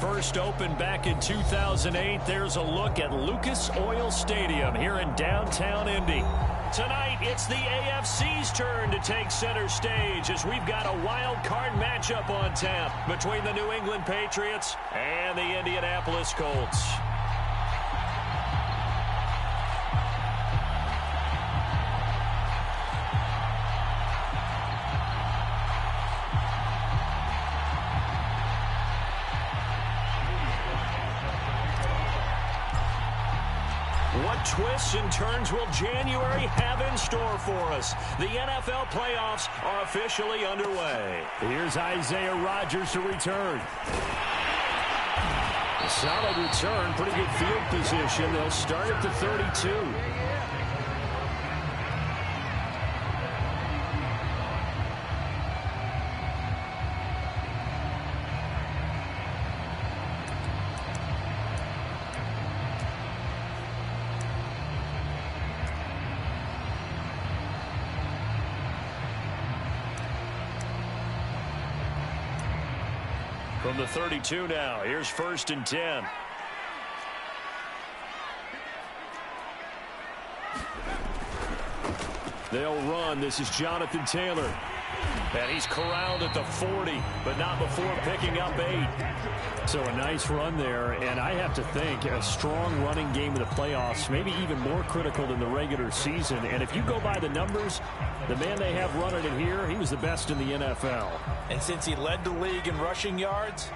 first opened back in 2008. There's a look at Lucas Oil Stadium here in downtown Indy. Tonight, it's the AFC's turn to take center stage as we've got a wild card matchup on tap between the New England Patriots and the Indianapolis Colts. What twists and turns will January have in store for us? The NFL playoffs are officially underway. Here's Isaiah Rodgers to return. A solid return, pretty good field position. They'll start at the 32. From the 32 now, here's 1st and 10. They'll run. This is Jonathan Taylor. And he's corralled at the 40, but not before picking up 8. So a nice run there, and I have to think a strong running game in the playoffs, maybe even more critical than the regular season. And if you go by the numbers, the man they have running it here, he was the best in the NFL. And since he led the league in rushing yards,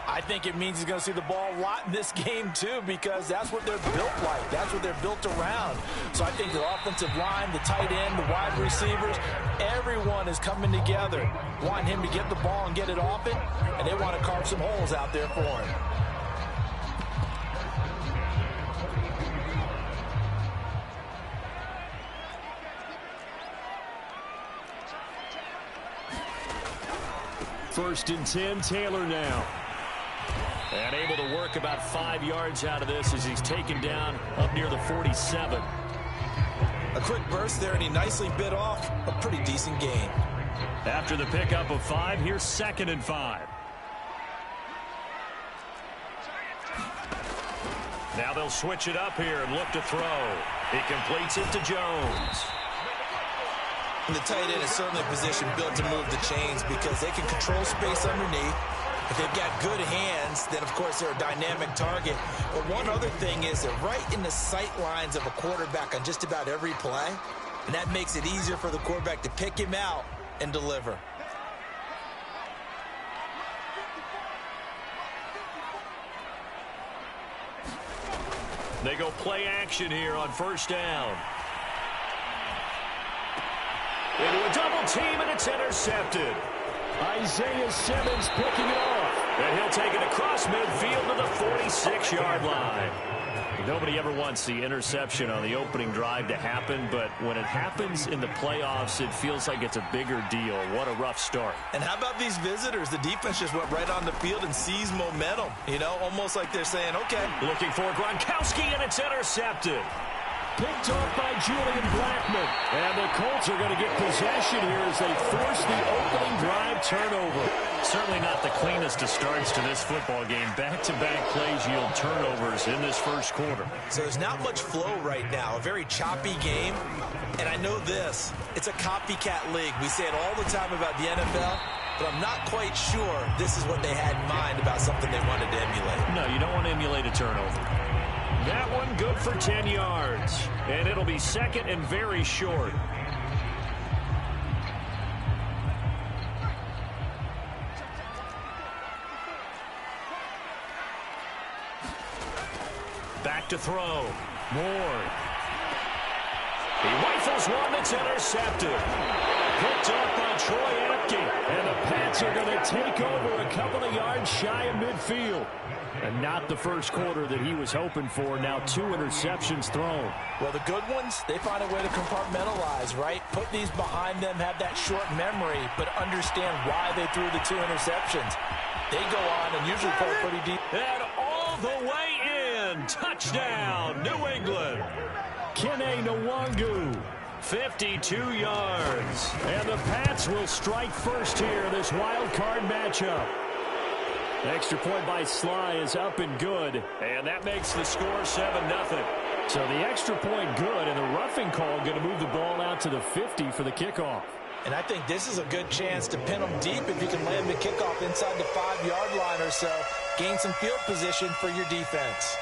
I think it means he's going to see the ball a lot in this game, too, because that's what they're built like. That's what they're built around. So I think the offensive line, the tight end, the wide receivers, everyone is coming together, wanting him to get the ball and get it often, and they want to carve some holes out there for him. First and 10, Taylor now. And able to work about 5 yards out of this as he's taken down up near the 47. A quick burst there, and he nicely bit off a pretty decent gain. After the pickup of 5, here's 2nd and 5. Now they'll switch it up here and look to throw. He completes it to Jones. And the tight end is certainly a position built to move the chains because they can control space underneath. If they've got good hands, then, of course, they're a dynamic target. But one other thing is they're right in the sight lines of a quarterback on just about every play, and that makes it easier for the quarterback to pick him out and deliver. They go play action here on 1st down. Into a double team, and it's intercepted. Isaiah Simmons picking it off. And he'll take it across midfield to the 46-yard line. Nobody ever wants the interception on the opening drive to happen, but when it happens in the playoffs, it feels like it's a bigger deal. What a rough start. And how about these visitors? The defense just went right on the field and seized momentum. You know, almost like they're saying, okay. Looking for Gronkowski, and it's intercepted. Picked off by Julian Blackmon. And the Colts are going to get possession here as they force the opening drive turnover. Certainly not the cleanest of starts to this football game. Back-to-back plays yield turnovers in this first quarter. So there's not much flow right now. A very choppy game. And I know this. It's a copycat league. We say it all the time about the NFL. But I'm not quite sure this is what they had in mind about something they wanted to emulate. No, you don't want to emulate a turnover. That one good for 10 yards. And it'll be 2nd and very short. Back to throw. Moore. He rifles one that's intercepted. Picked up by Troy Apke. And the Pats are going to take over a couple of yards shy of midfield. And not the first quarter that he was hoping for. Now 2 interceptions thrown. Well, the good ones, they find a way to compartmentalize, right? Put these behind them, have that short memory, but understand why they threw the 2 interceptions. They go on and usually play pretty deep. And all the way in. Touchdown, New England. Kene Nwangu. 52 yards. And the Pats will strike first here, this wild card matchup. Extra point by Sly is up and good. And that makes the score 7-0. So the extra point good, and the roughing call going to move the ball out to the 50 for the kickoff. And I think this is a good chance to pin them deep if you can land the kickoff inside the 5-yard line or so. Gain some field position for your defense.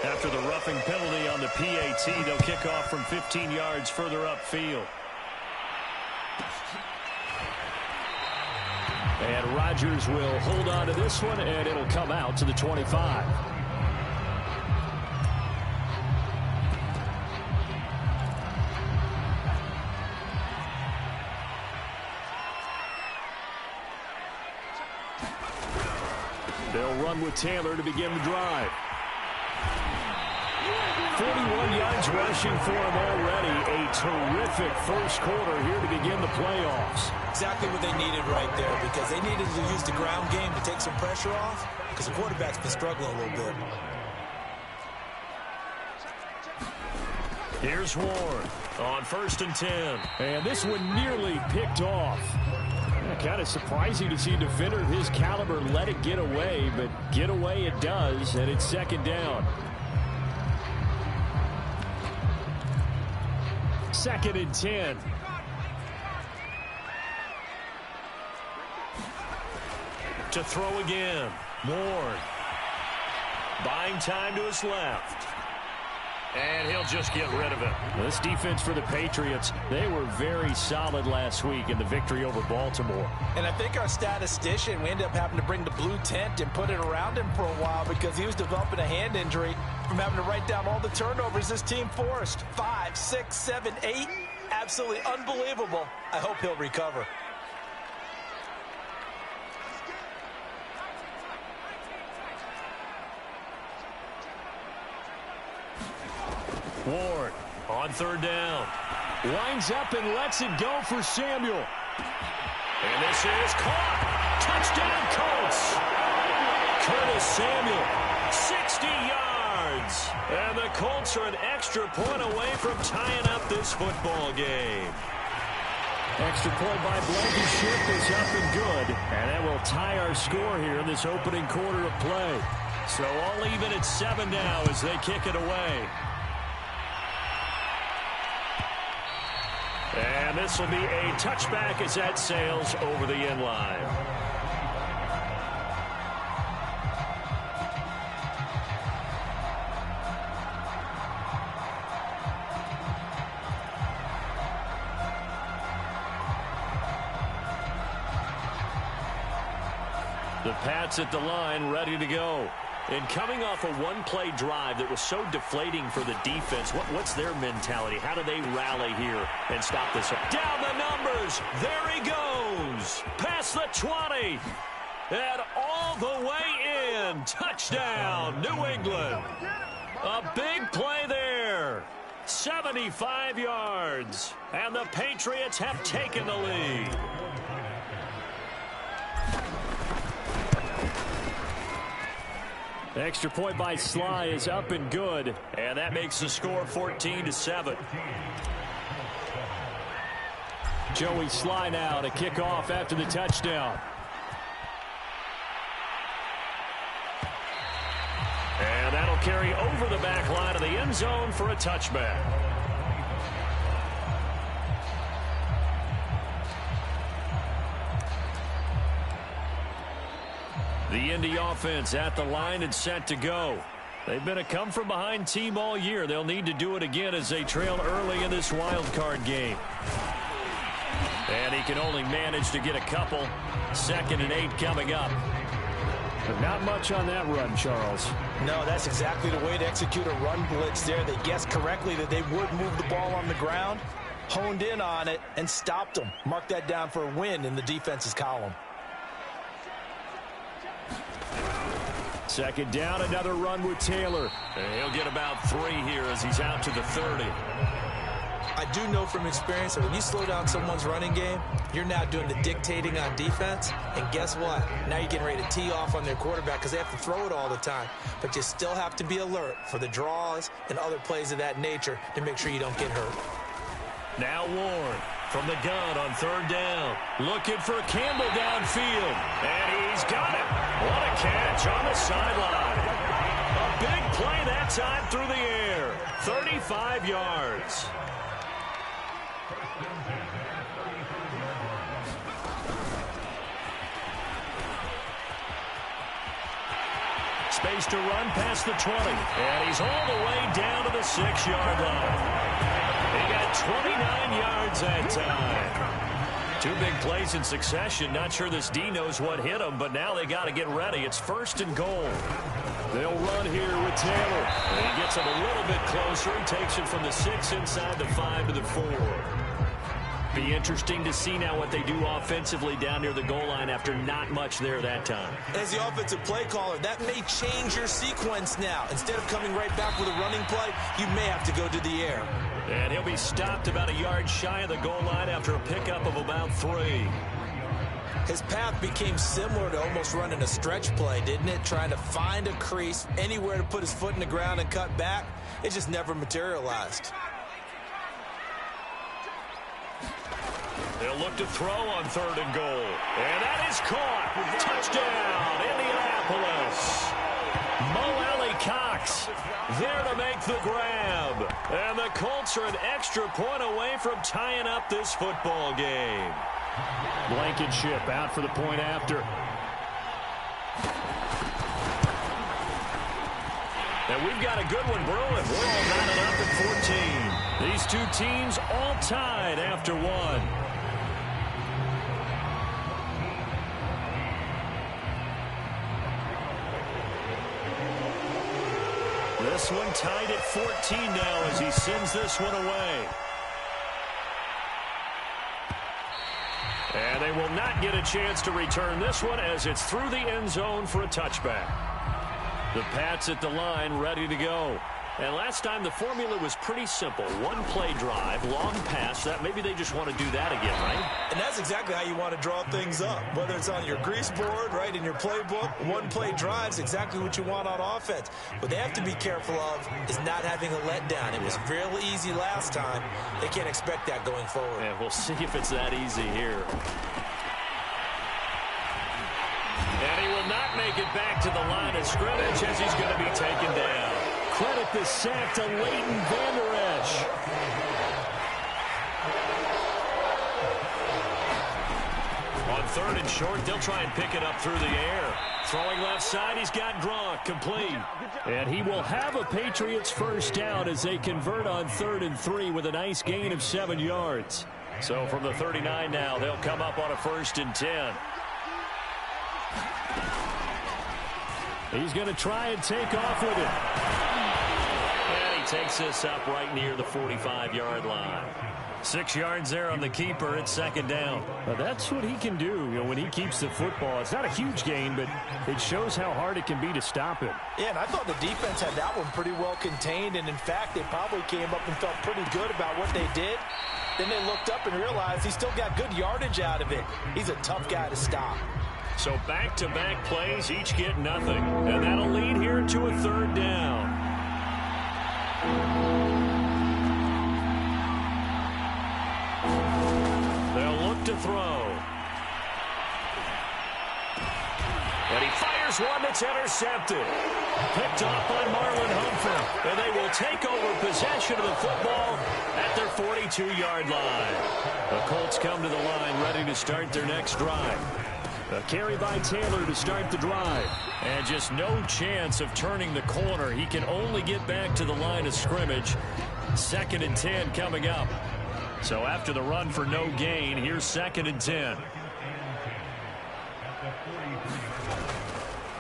After the roughing penalty on the PAT, they'll kick off from 15 yards further upfield. And Rodgers will hold on to this one, and it'll come out to the 25. They'll run with Taylor to begin the drive. 41 yards rushing for him already. A terrific first quarter here to begin the playoffs. Exactly what they needed right there, because they needed to use the ground game to take some pressure off, because the quarterback's been struggling a little bit. Here's Ward on 1st and 10. And this one nearly picked off. Kind of surprising to see a defender of his caliber let it get away, but get away it does, and it's 2nd down. 2nd and 10. To throw again. Ward. Buying time to his left. And he'll just get rid of it. This defense for the Patriots, they were very solid last week in the victory over Baltimore. And I think our statistician, we ended up having to bring the blue tent and put it around him for a while because he was developing a hand injury from having to write down all the turnovers this team forced. 5, 6, 7, 8. Absolutely unbelievable. I hope he'll recover. Ward on 3rd down. Winds up and lets it go for Samuel. And this is caught. Touchdown, Colts. Curtis Samuel, 60 yards. And the Colts are an extra point away from tying up this football game. Extra point by Blankenship is up and good. And that will tie our score here in this opening quarter of play. So all even at 7 now as they kick it away. And this will be a touchback as that sails over the end line. The Pats at the line, ready to go. And coming off a one-play drive that was so deflating for the defense, what's their mentality? How do they rally here and stop this? Down the numbers. There he goes. Past the 20. And all the way in. Touchdown, New England. A big play there. 75 yards. And the Patriots have taken the lead. Extra point by Sly is up and good. And that makes the score 14-7. Joey Sly now to kick off after the touchdown. And that'll carry over the back line of the end zone for a touchback. The Indy offense at the line and set to go. They've been a come-from-behind team all year. They'll need to do it again as they trail early in this wild card game. And he can only manage to get a couple. 2nd and 8 coming up. But not much on that run, Charles. No, that's exactly the way to execute a run blitz there. They guessed correctly that they would move the ball on the ground, honed in on it, and stopped them. Mark that down for a win in the defense's column. 2nd down, another run with Taylor. And he'll get about 3 here as he's out to the 30. I do know from experience that when you slow down someone's running game, you're now doing the dictating on defense. And guess what? Now you're getting ready to tee off on their quarterback because they have to throw it all the time. But you still have to be alert for the draws and other plays of that nature to make sure you don't get hurt. Now Ward from the gun on third down. Looking for Campbell downfield. And he's got it. What a catch on the sideline. A big play that time through the air. 35 yards. Space to run past the 20. And he's all the way down to the 6-yard line. He got 29 yards that time. 2 big plays in succession. Not sure this D knows what hit him, but now they got to get ready. It's 1st and goal. They'll run here with Taylor. And he gets him a little bit closer. He takes it from the 6 inside the 5 to the 4. Be interesting to see now what they do offensively down near the goal line after not much there that time. As the offensive play caller, that may change your sequence now. Instead of coming right back with a running play, you may have to go to the air. And he'll be stopped about a yard shy of the goal line after a pickup of about 3. His path became similar to almost running a stretch play, didn't it? Trying to find a crease, anywhere to put his foot in the ground and cut back. It just never materialized. They'll look to throw on 3rd and goal. And that is caught. Touchdown, Indianapolis. Mo Alley-Cox there to make the grab. And the Colts are an extra point away from tying up this football game. Blankenship out for the point after. And we've got a good one brewing. We're all knotted up at 14. These 2 teams all tied after 1. This one tied at 14 now as he sends this one away. And they will not get a chance to return this one as it's through the end zone for a touchback. The Pats at the line ready to go. And last time the formula was pretty simple. 1 play drive, long pass. That maybe they just want to do that again, right? And that's exactly how you want to draw things up. Whether it's on your grease board, right, in your playbook, 1 play drive is exactly what you want on offense. What they have to be careful of is not having a letdown. It was real easy last time. They can't expect that going forward. Yeah, we'll see if it's that easy here. And he will not make it back to the line of scrimmage as he's going to be taken down. Credit the sack to Leighton Vander Esch. On 3rd and short, they'll try and pick it up through the air. Throwing left side, he's got Gronk complete. And he will have a Patriots 1st down as they convert on 3rd and 3 with a nice gain of 7 yards. So from the 39 now, they'll come up on a 1st and 10. He's going to try and take off with it. And he takes this up right near the 45-yard line. 6 yards there on the keeper. It's 2nd down. Well, that's what he can do, when he keeps the football. It's not a huge gain, but it shows how hard it can be to stop him. Yeah, and I thought the defense had that one pretty well contained, and in fact, they probably came up and felt pretty good about what they did. Then they looked up and realized he still got good yardage out of it. He's a tough guy to stop. So back-to-back plays, each get nothing. And that'll lead here to a 3rd down. They'll look to throw. And he fires one that's intercepted. Picked off by Marlon Humphrey. And they will take over possession of the football at their 42-yard line. The Colts come to the line ready to start their next drive. A carry by Taylor to start the drive. And just no chance of turning the corner. He can only get back to the line of scrimmage. 2nd and 10 coming up. So after the run for no gain, here's 2nd and 10.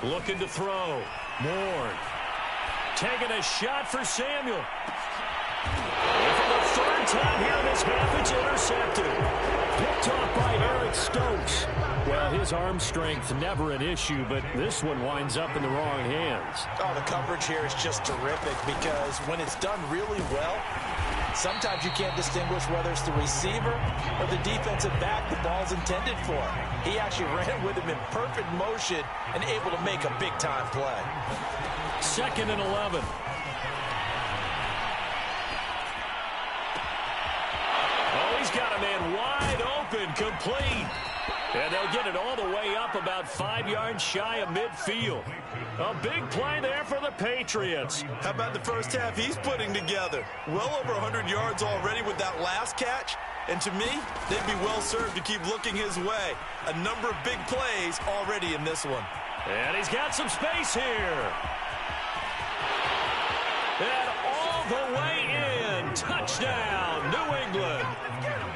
Looking to throw. Ward. Taking a shot for Samuel. And for the 3rd time here in this half, it's intercepted. Picked off by Eric Stokes. Well, his arm strength never an issue, but this one winds up in the wrong hands. Oh, the coverage here is just terrific because when it's done really well, sometimes you can't distinguish whether it's the receiver or the defensive back the ball's intended for. He actually ran with him in perfect motion and able to make a big-time play. 2nd and 11. Oh, he's got a man wide incomplete. And they'll get it all the way up about 5 yards shy of midfield. A big play there for the Patriots. How about the first half he's putting together? Well over 100 yards already with that last catch. And to me, they'd be well served to keep looking his way. A number of big plays already in this one. And he's got some space here. And all the way in. Touchdown, New England.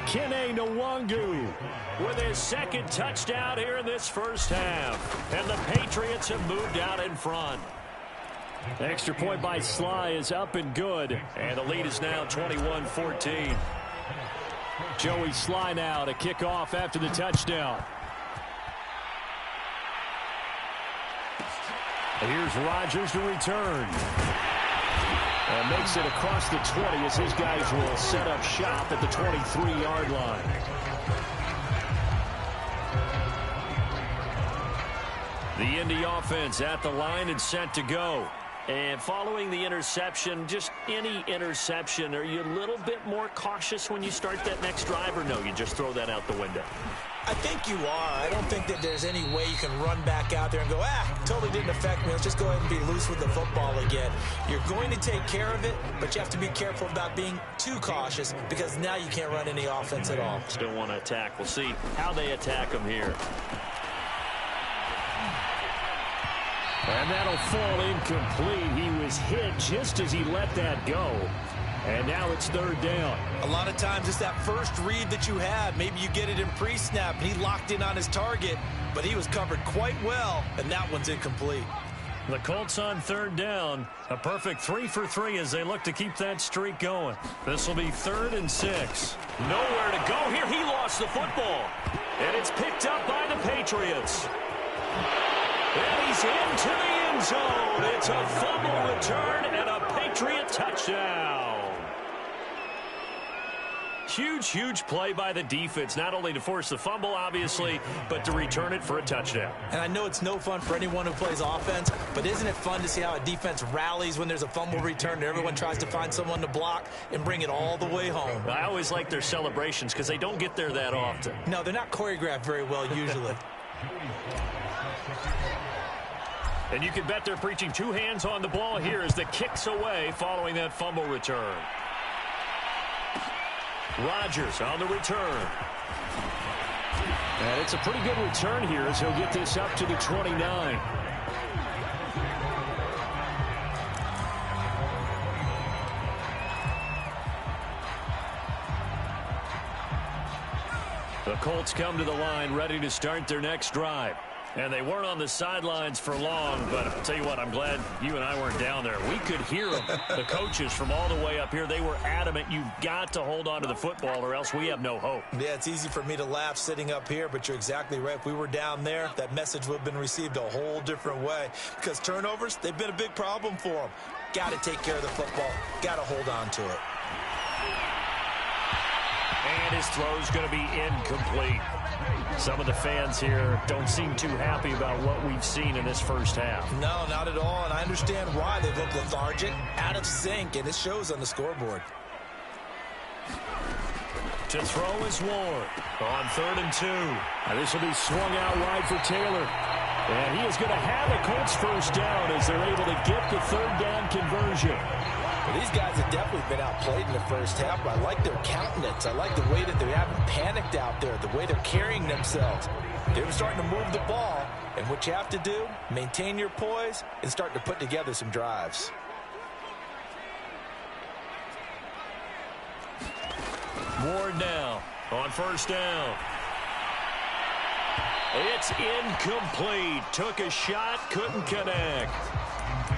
Kene Nwangu with his second touchdown here in this first half. And the Patriots have moved out in front. Extra point by Sly is up and good. And the lead is now 21-14. Joey Sly now to kick off after the touchdown. Here's Rodgers to return. And makes it across the 20 as his guys will set up shop at the 23-yard line. The Indy offense at the line and set to go. And following the interception, just any interception, are you a little bit more cautious when you start that next drive, or no, you just throw that out the window? I think you are. I don't think that there's any way you can run back out there and go, totally didn't affect me. Let's just go ahead and be loose with the football again. You're going to take care of it, but you have to be careful about being too cautious because now you can't run any offense at all. Still want to attack. We'll see how they attack them here. And that'll fall incomplete. He was hit just as he let that go. And now it's third down. A lot of times it's that first read that you had. Maybe you get it in pre-snap, and he locked in on his target, but he was covered quite well, and that one's incomplete. The Colts on third down. A perfect 3 for 3 as they look to keep that streak going. This will be 3rd and 6. Nowhere to go here. He lost the football. And it's picked up by the Patriots. And he's into the end zone. It's a fumble return and a Patriot touchdown. Huge play by the defense, not only to force the fumble, obviously, but to return it for a touchdown. And I know it's no fun for anyone who plays offense, but isn't it fun to see how a defense rallies when there's a fumble return and everyone tries to find someone to block and bring it all the way home? I always like their celebrations because they don't get there that often. No, they're not choreographed very well usually. And you can bet they're preaching 2 hands on the ball here as the kick's away following that fumble return. Rodgers on the return. And it's a pretty good return here as he'll get this up to the 29. The Colts come to the line ready to start their next drive. And they weren't on the sidelines for long, but I'll tell you what, I'm glad you and I weren't down there. We could hear them, the coaches from all the way up here. They were adamant, you've got to hold on to the football or else we have no hope. Yeah, it's easy for me to laugh sitting up here, but you're exactly right. If we were down there, that message would have been received a whole different way. Because turnovers, they've been a big problem for them. Got to take care of the football. Got to hold on to it. And his throw's going to be incomplete. Some of the fans here don't seem too happy about what we've seen in this first half. No, not at all, and I understand why. They look lethargic, out of sync, and it shows on the scoreboard. To throw is Ward on 3rd and 2. Now this will be swung out wide for Taylor. And he is going to have a Colts first down as they're able to get the 3rd down conversion. Well, these guys have definitely been outplayed in the first half, but I like their countenance. I like the way that they haven't panicked out there, the way they're carrying themselves. They're starting to move the ball, and what you have to do, maintain your poise and start to put together some drives. Ward now on 1st down. It's incomplete. Took a shot, couldn't connect.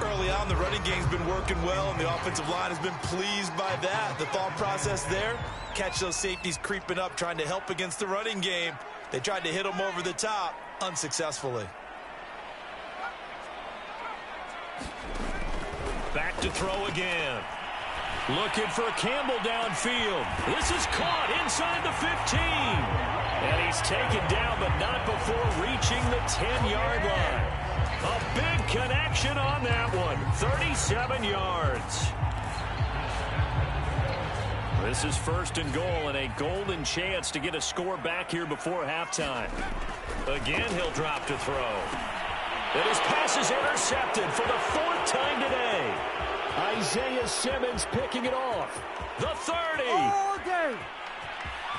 Early on, the running game's been working well, and the offensive line has been pleased by that. The thought process there, catch those safeties creeping up, trying to help against the running game. They tried to hit them over the top, unsuccessfully. Back to throw again. Looking for Campbell downfield. This is caught inside the 15. And he's taken down, but not before reaching the 10-yard line. A big connection on that one. 37 yards. This is 1st and goal and a golden chance to get a score back here before halftime. Again, he'll drop to throw. And his pass is intercepted for the 4th time today. Isaiah Simmons picking it off. The 30.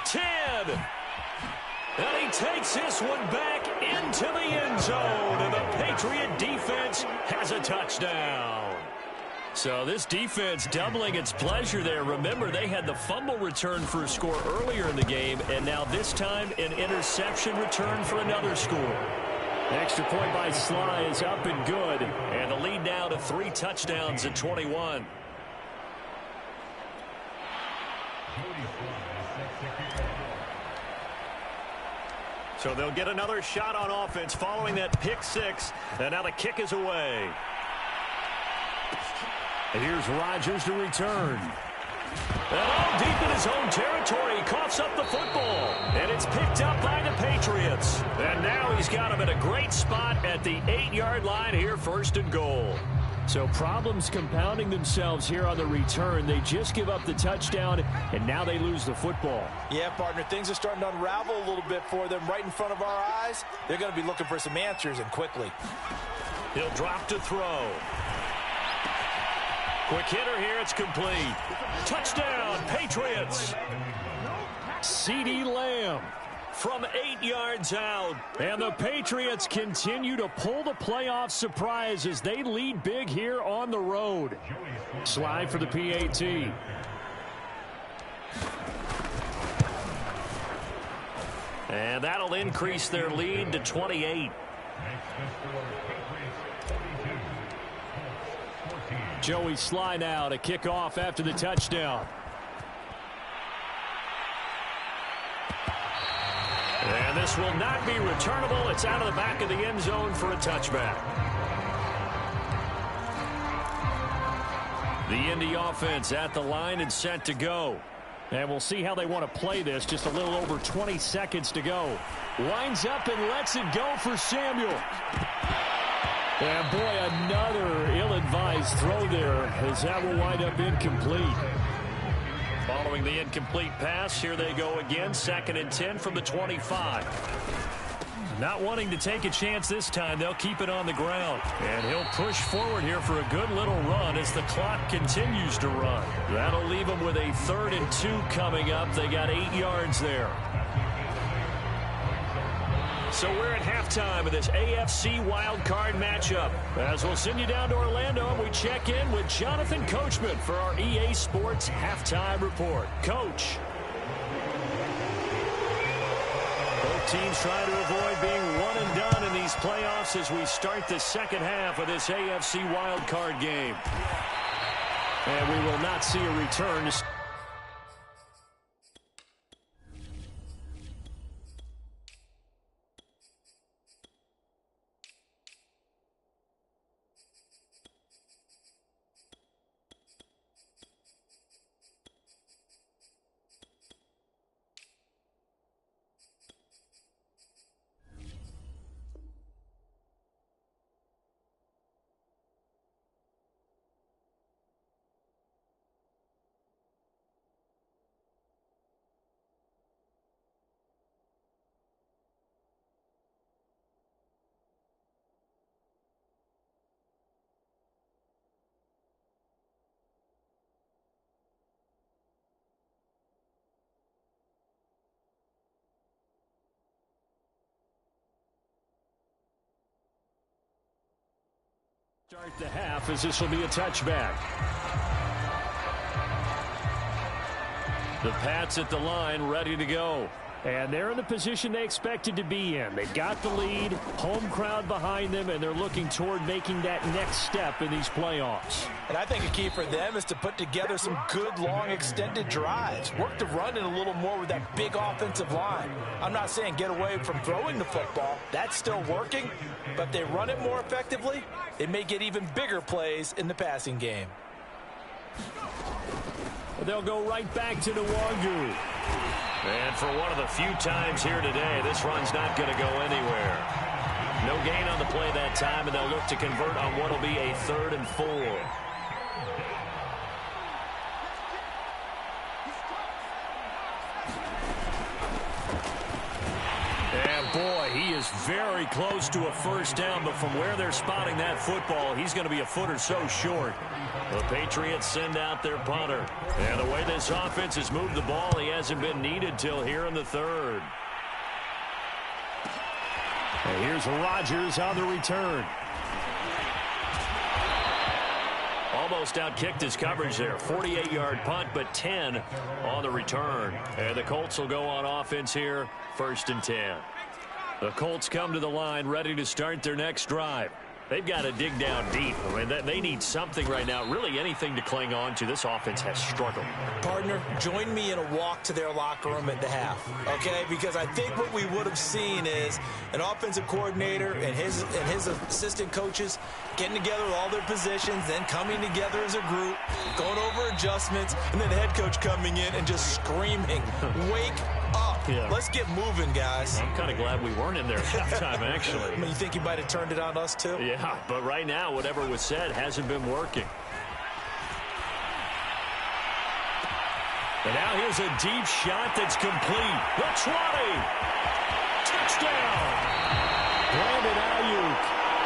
10. And he takes this one back into the end zone. And the Patriot defense has a touchdown. So this defense doubling its pleasure there. Remember, they had the fumble return for a score earlier in the game, and now this time an interception return for another score. Extra point by Sly is up and good. And the lead now to 3 touchdowns at 21. So they'll get another shot on offense following that pick 6. And now the kick is away. And here's Rodgers to return. And all deep in his own territory, he coughs up the football. And it's picked up by the Patriots. And now he's got him in a great spot at the 8-yard line here, 1st and goal. So problems compounding themselves here on the return. They just give up the touchdown, and now they lose the football. Yeah, partner, things are starting to unravel a little bit for them right in front of our eyes. They're going to be looking for some answers, and quickly. He'll drop to throw. Quick hitter here, it's complete. Touchdown, Patriots. CeeDee Lamb from 8 yards out. And the Patriots continue to pull the playoff surprise as they lead big here on the road. Slide for the PAT. And that'll increase their lead to 28. Joey Sly now to kick off after the touchdown. And this will not be returnable. It's out of the back of the end zone for a touchback. The Indy offense at the line and set to go. And we'll see how they want to play this. Just a little over 20 seconds to go. Winds up and lets it go for Samuel. And boy, another ill-advised throw there as that will wind up incomplete. Following the incomplete pass, here they go again. 2nd and 10 from the 25. Not wanting to take a chance this time, they'll keep it on the ground. And he'll push forward here for a good little run as the clock continues to run. That'll leave them with a 3rd and 2 coming up. They got 8 yards there. So we're at halftime of this AFC wildcard matchup. As we'll send you down to Orlando, and we check in with Jonathan Coachman for our EA Sports Halftime Report. Coach. Both teams trying to avoid being one and done in these playoffs as we start the second half of this AFC wildcard game. And we will not see a return. Start the half as this will be a touchback. The Pats at the line ready to go. And they're in the position they expected to be in. They've got the lead, home crowd behind them, and they're looking toward making that next step in these playoffs. And I think a key for them is to put together some good, long, extended drives. Work the run in a little more with that big offensive line. I'm not saying get away from throwing the football. That's still working. But if they run it more effectively, they may get even bigger plays in the passing game. They'll go right back to Nwangu. And for one of the few times here today, this run's not going to go anywhere. No gain on the play that time, and they'll look to convert on what will be a 3rd and 4. He is very close to a first down, but from where they're spotting that football, he's going to be a foot or so short. The Patriots send out their punter. And the way this offense has moved the ball, he hasn't been needed till here in the third. And here's Rodgers on the return. Almost outkicked his coverage there. 48-yard punt, but 10 on the return. And the Colts will go on offense here, 1st and 10. The Colts come to the line ready to start their next drive. They've got to dig down deep. I mean, they need something right now, really anything to cling on to. This offense has struggled. Partner, join me in a walk to their locker room at the half, okay? Because I think what we would have seen is an offensive coordinator and his assistant coaches getting together with all their positions, then coming together as a group, going over adjustments, and then the head coach coming in and just screaming, wake up. Yeah. Let's get moving, guys. I'm kind of glad we weren't in there at halftime, actually. I mean, you think you might have turned it on us, too? Yeah, but right now, whatever was said hasn't been working. And now here's a deep shot that's complete. The 20. Touchdown. Brandon Ayuk,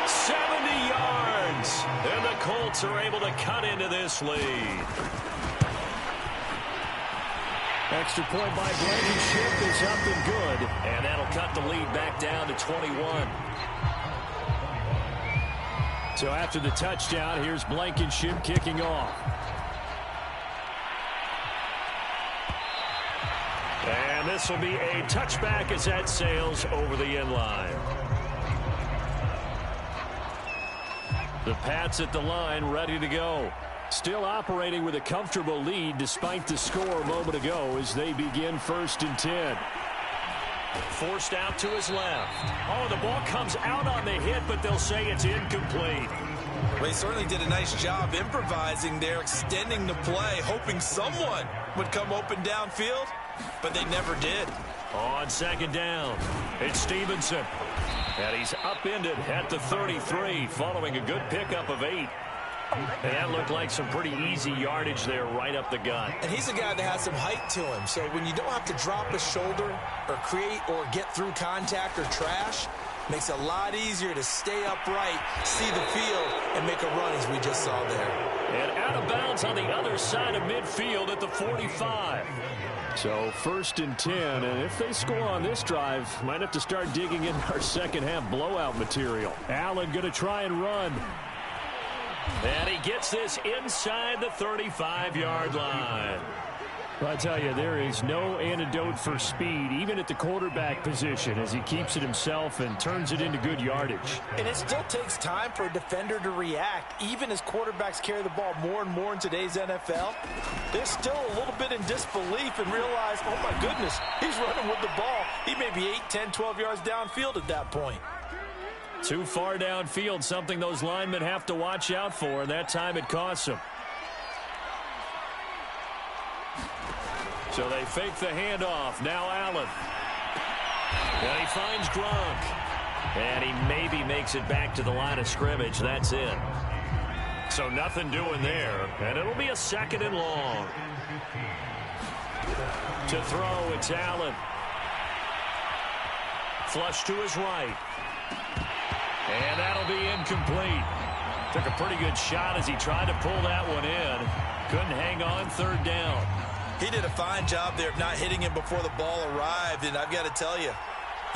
70 yards. And the Colts are able to cut into this lead. Extra point by Blankenship is up and good. And that'll cut the lead back down to 21. So after the touchdown, here's Blankenship kicking off. And this will be a touchback as that sails over the end line. The Pats at the line ready to go. Still operating with a comfortable lead despite the score a moment ago as they begin 1st and 10. Forced out to his left. Oh, the ball comes out on the hit, but they'll say it's incomplete. Well, he certainly did a nice job improvising there, extending the play, hoping someone would come open downfield, but they never did. On 2nd down, it's Stevenson. And he's upended at the 33 following a good pickup of 8. And that looked like some pretty easy yardage there right up the gut. And he's a guy that has some height to him. So when you don't have to drop a shoulder or create or get through contact or trash, makes it a lot easier to stay upright, see the field, and make a run as we just saw there. And out of bounds on the other side of midfield at the 45. So 1st and 10, and if they score on this drive, might have to start digging in our second half blowout material. Allen going to try and run. And he gets this inside the 35-yard line. Well, I tell you, there is no antidote for speed, even at the quarterback position, as he keeps it himself and turns it into good yardage. And it still takes time for a defender to react. Even as quarterbacks carry the ball more and more in today's NFL, they're still a little bit in disbelief and realize, oh, my goodness, he's running with the ball. He may be 8, 10, 12 yards downfield at that point. Too far downfield, something those linemen have to watch out for, and that time it costs them. So they fake the handoff. Now Allen. And he finds Gronk. And he maybe makes it back to the line of scrimmage. That's it. So nothing doing there. And it'll be a 2nd and long. To throw, it's Allen. Flush to his right. And that'll be incomplete. Took a pretty good shot as he tried to pull that one in. Couldn't hang on 3rd down. He did a fine job there of not hitting him before the ball arrived. And I've got to tell you,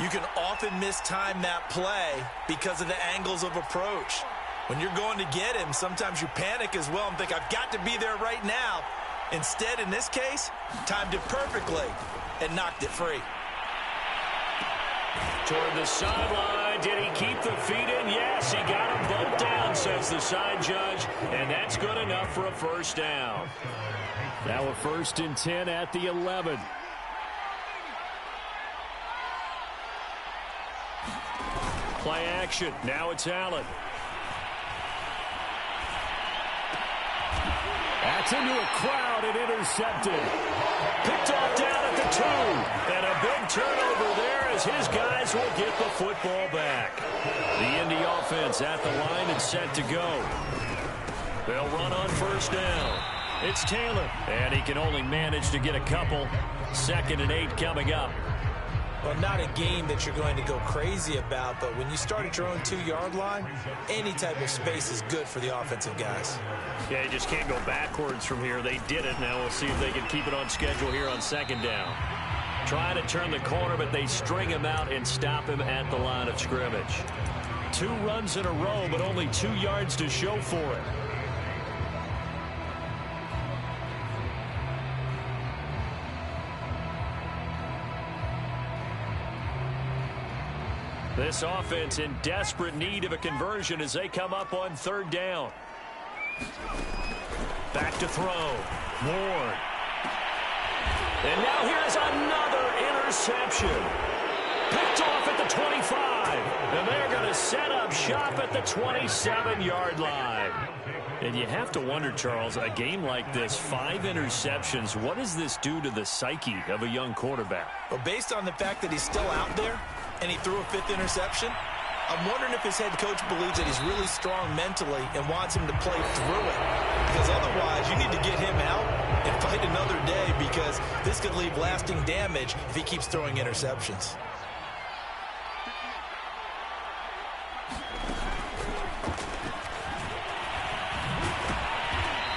you can often mistime that play because of the angles of approach. When you're going to get him, sometimes you panic as well and think, I've got to be there right now. Instead, in this case, timed it perfectly and knocked it free. Toward the sideline, did he keep the feet in? Yes, he got them both down, says the side judge, and that's good enough for a 1st down. Now a 1st and 10 at the 11. Play action. Now it's Allen. That's into a crowd and intercepted. Picked off down at the 2. And a big turnover there as his guys will get the football back. The Indy offense at the line and set to go. They'll run on 1st down. It's Taylor. And he can only manage to get a couple. 2nd and 8 coming up. Well, not a game that you're going to go crazy about, but when you start at your own 2-yard line, any type of space is good for the offensive guys. Yeah, you just can't go backwards from here. They did it. Now we'll see if they can keep it on schedule here on second down. Trying to turn the corner, but they string him out and stop him at the line of scrimmage. 2 runs in a row, but only 2 yards to show for it. This offense in desperate need of a conversion as they come up on third down. Back to throw. Ward. And now here's another interception. Picked off at the 25. And they're going to set up shop at the 27-yard line. And you have to wonder, Charles, a game like this, 5 interceptions, what does this do to the psyche of a young quarterback? Well, based on the fact that he's still out there and he threw a 5th interception, I'm wondering if his head coach believes that he's really strong mentally and wants him to play through it. Because otherwise, you need to get him out and fight another day, because this could leave lasting damage if he keeps throwing interceptions.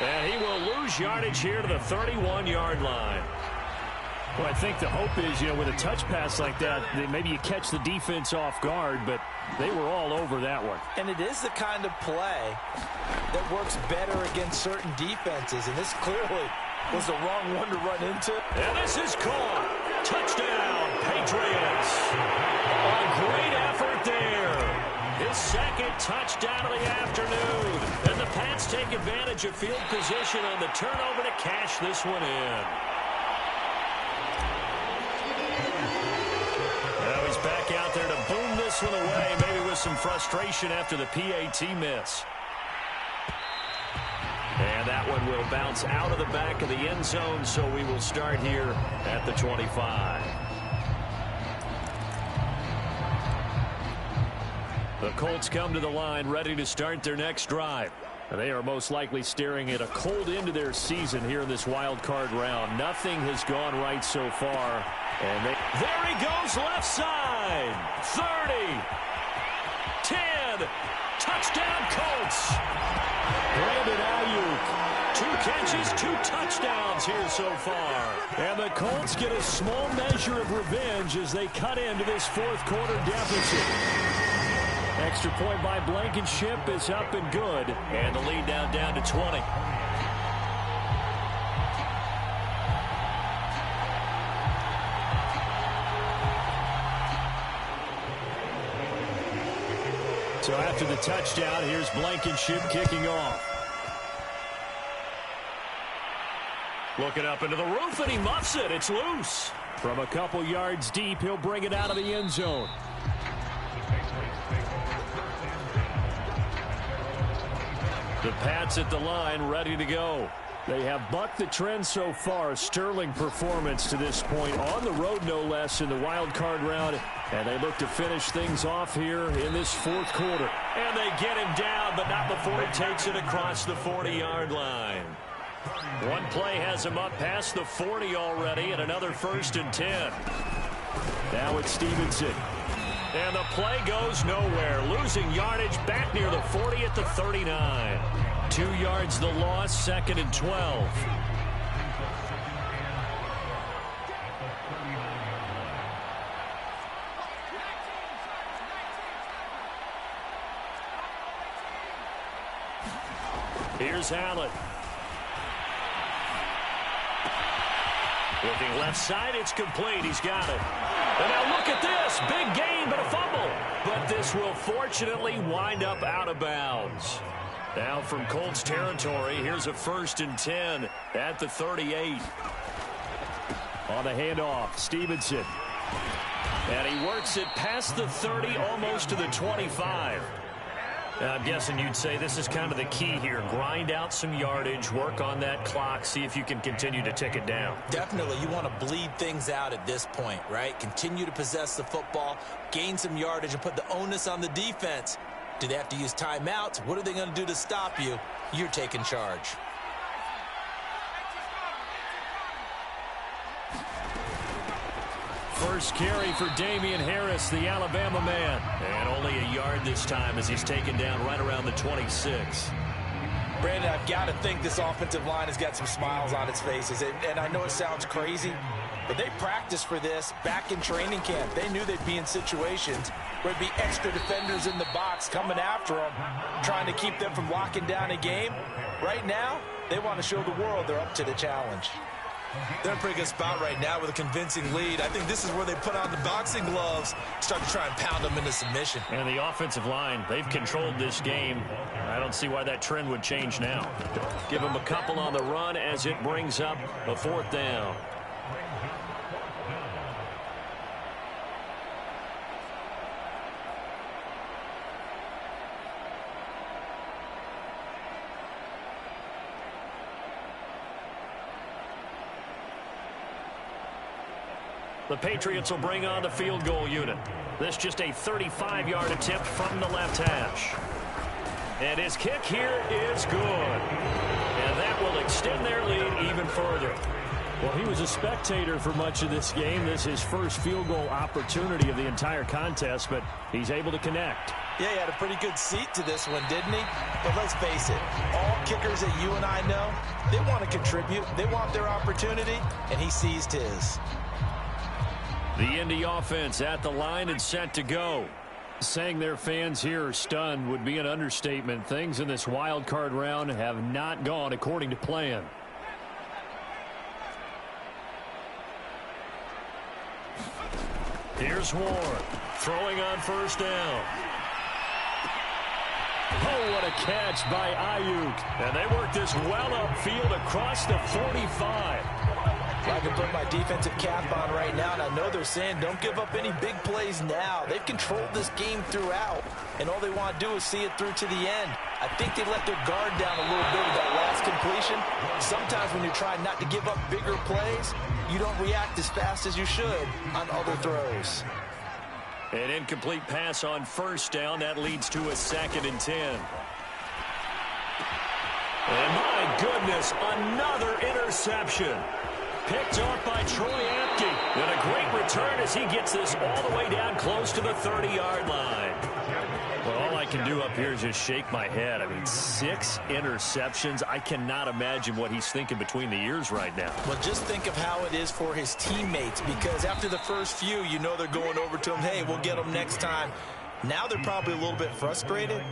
And he will lose yardage here to the 31-yard line. Well, I think the hope is, with a touch pass like that maybe you catch the defense off guard, but they were all over that one. And it is the kind of play that works better against certain defenses, and this clearly was the wrong one to run into. And this is caught. Touchdown, Patriots. A great effort there. His second touchdown of the afternoon. And the Pats take advantage of field position on the turnover to cash this one in. Now he's back out there to boom this one away, maybe with some frustration after the PAT miss. And that one will bounce out of the back of the end zone, so we will start here at the 25. The Colts come to the line ready to start their next drive. And they are most likely staring at a cold end to their season here in this wild card round. Nothing has gone right so far. And there he goes left side. 30. 10. Touchdown Colts. Brandon Ayuk. 2 catches, 2 touchdowns here so far. And the Colts get a small measure of revenge as they cut into this fourth quarter deficit. Extra point by Blankenship is up and good. And the lead now down to 20. So after the touchdown, here's Blankenship kicking off. Looking up into the roof, and he muffs it. It's loose. From a couple yards deep, he'll bring it out of the end zone. The Pats at the line, ready to go. They have bucked the trend so far. Sterling performance to this point. On the road, no less, in the wild card round. And they look to finish things off here in this fourth quarter. And they get him down, but not before he takes it across the 40-yard line. One play has him up past the 40 already, and another 1st and 10. Now it's Stevenson. And the play goes nowhere. Losing yardage back near the 40 at the 39. 2 yards the loss, 2nd and 12. Here's Allen. Looking left side, it's complete. He's got it. And now look at this. Big gain, but a fumble. But this will fortunately wind up out of bounds. Now from Colts territory, here's a 1st and 10 at the 38. On the handoff, Stevenson. And he works it past the 30, almost to the 25. I'm guessing you'd say this is kind of the key here. Grind out some yardage, work on that clock, see if you can continue to tick it down. Definitely. You want to bleed things out at this point, right? Continue to possess the football, gain some yardage, and put the onus on the defense. Do they have to use timeouts? What are they going to do to stop you? You're taking charge. First carry for Damian Harris, the Alabama man. And only a yard this time as he's taken down right around the 26. Brandon, I've got to think this offensive line has got some smiles on its faces. And I know it sounds crazy, but they practiced for this back in training camp. They knew they'd be in situations where there'd be extra defenders in the box coming after them, trying to keep them from locking down a game. Right now, they want to show the world they're up to the challenge. They're in a pretty good spot right now with a convincing lead. I think this is where they put on the boxing gloves, start to try and pound them into submission. And the offensive line, they've controlled this game. I don't see why that trend would change now. Give them a couple on the run as it brings up a 4th down. The Patriots will bring on the field goal unit. This just a 35-yard attempt from the left hash. And his kick here is good. And that will extend their lead even further. Well, he was a spectator for much of this game. This is his first field goal opportunity of the entire contest, but he's able to connect. Yeah, he had a pretty good seat to this one, didn't he? But let's face it, all kickers that you and I know, they want to contribute. They want their opportunity, and he seized his. The Indy offense at the line and set to go. Saying their fans here are stunned would be an understatement. Things in this wild card round have not gone according to plan. Here's Ward throwing on first down. Oh, what a catch by Ayuk. And they work this well upfield across the 45. I can put my defensive cap on right now, and I know they're saying don't give up any big plays now. They've controlled this game throughout, and all they want to do is see it through to the end. I think they let their guard down a little bit with that last completion. Sometimes when you're trying not to give up bigger plays, you don't react as fast as you should on other throws. An incomplete pass on first down. That leads to a 2nd and 10. And my goodness, another interception. Picked off by Troy Apke. And a great return as he gets this all the way down close to the 30-yard line. Well, all I can do up here is just shake my head. I mean, 6 interceptions. I cannot imagine what he's thinking between the ears right now. Well, just think of how it is for his teammates, because after the first few, you know they're going over to him, hey, we'll get them next time. Now they're probably a little bit frustrated.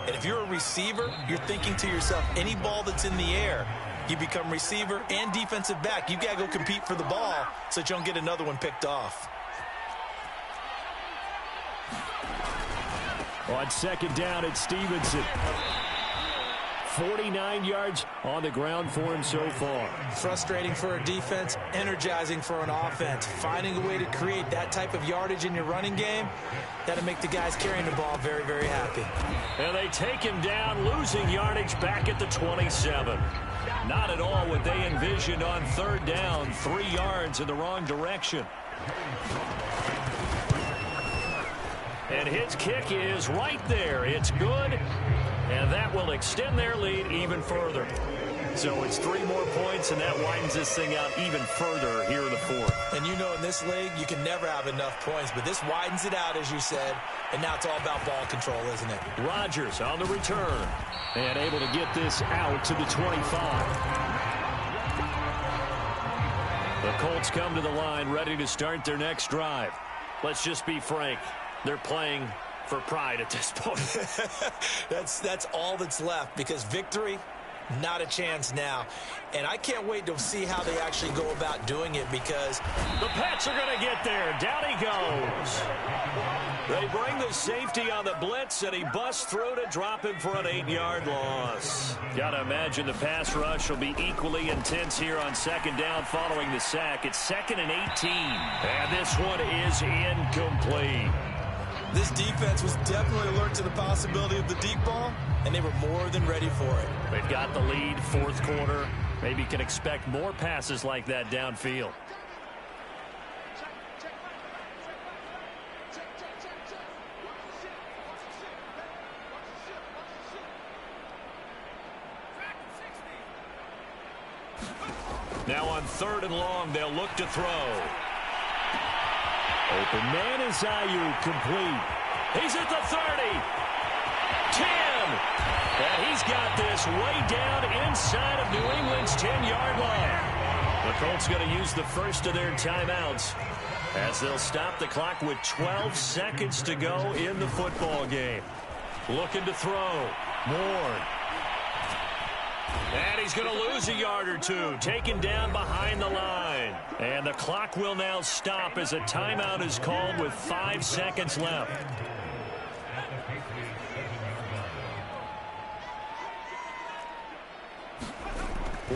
And if you're a receiver, you're thinking to yourself, any ball that's in the air, you become receiver and defensive back. You've got to go compete for the ball so that you don't get another one picked off. On 2nd down, it's Stevenson. 49 yards on the ground for him so far. Frustrating for a defense, energizing for an offense. Finding a way to create that type of yardage in your running game, that'll make the guys carrying the ball very, very happy. And they take him down, losing yardage back at the 27. Not at all what they envisioned on 3rd down. 3 yards in the wrong direction. And his kick is right there. It's good. And that will extend their lead even further. So it's 3 more points, and that widens this thing out even further here in the 4th. And you know in this league, you can never have enough points. But this widens it out, as you said. And now it's all about ball control, isn't it? Rodgers on the return. And able to get this out to the 25. The Colts come to the line ready to start their next drive. Let's just be frank. They're playing for pride at this point. That's all that's left, because victory, not a chance now. And I can't wait to see how they actually go about doing it, because the Pats are going to get there. Down he goes. They bring the safety on the blitz, and he busts through to drop him for an 8-yard loss. Got to imagine the pass rush will be equally intense here on 2nd down following the sack. It's 2nd and 18. And this one is incomplete. This defense was definitely alert to the possibility of the deep ball, and they were more than ready for it. They've got the lead, 4th quarter. Maybe can expect more passes like that downfield. Now on 3rd and long, they'll look to throw. Open man is Ayuk, complete. He's at the 30. 10. And he's got this way down inside of New England's 10-yard line. The Colts going to use the first of their timeouts as they'll stop the clock with 12 seconds to go in the football game. Looking to throw. Moore. And he's going to lose a yard or two. Taken down behind the line. And the clock will now stop as a timeout is called with 5 seconds left.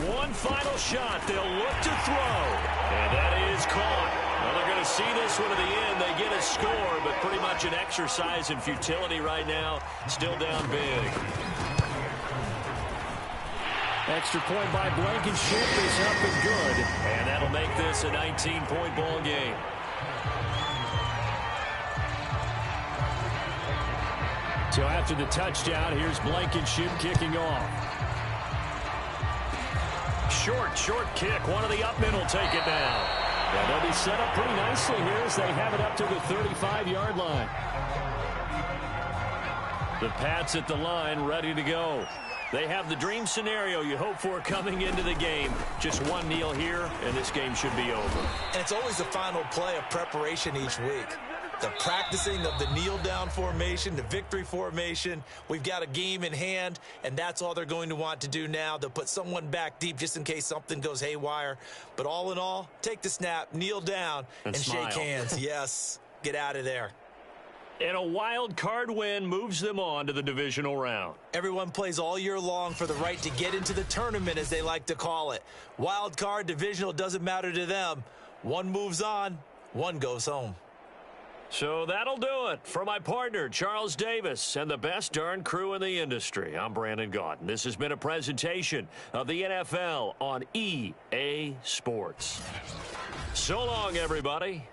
One final shot. They'll look to throw. And that is caught. Well, they're going to see this one to the end. They get a score, but pretty much an exercise in futility right now. Still down big. Extra point by Blankenship is up and good. And that'll make this a 19-point ball game. So after the touchdown, here's Blankenship kicking off. Short kick. One of the up men will take it down. And they'll be set up pretty nicely here as they have it up to the 35-yard line. The Pats at the line ready to go. They have the dream scenario you hope for coming into the game. Just one kneel here, and this game should be over. And it's always the final play of preparation each week. The practicing of the kneel-down formation, the victory formation. We've got a game in hand, and that's all they're going to want to do now. They'll put someone back deep just in case something goes haywire. But all in all, take the snap, kneel down, and shake hands. Yes, get out of there. And a wild card win moves them on to the divisional round. Everyone plays all year long for the right to get into the tournament, as they like to call it. Wild card, divisional, doesn't matter to them. One moves on, one goes home. So that'll do it for my partner, Charles Davis, and the best darn crew in the industry. I'm Brandon Gaudin. This has been a presentation of the NFL on EA Sports. So long, everybody.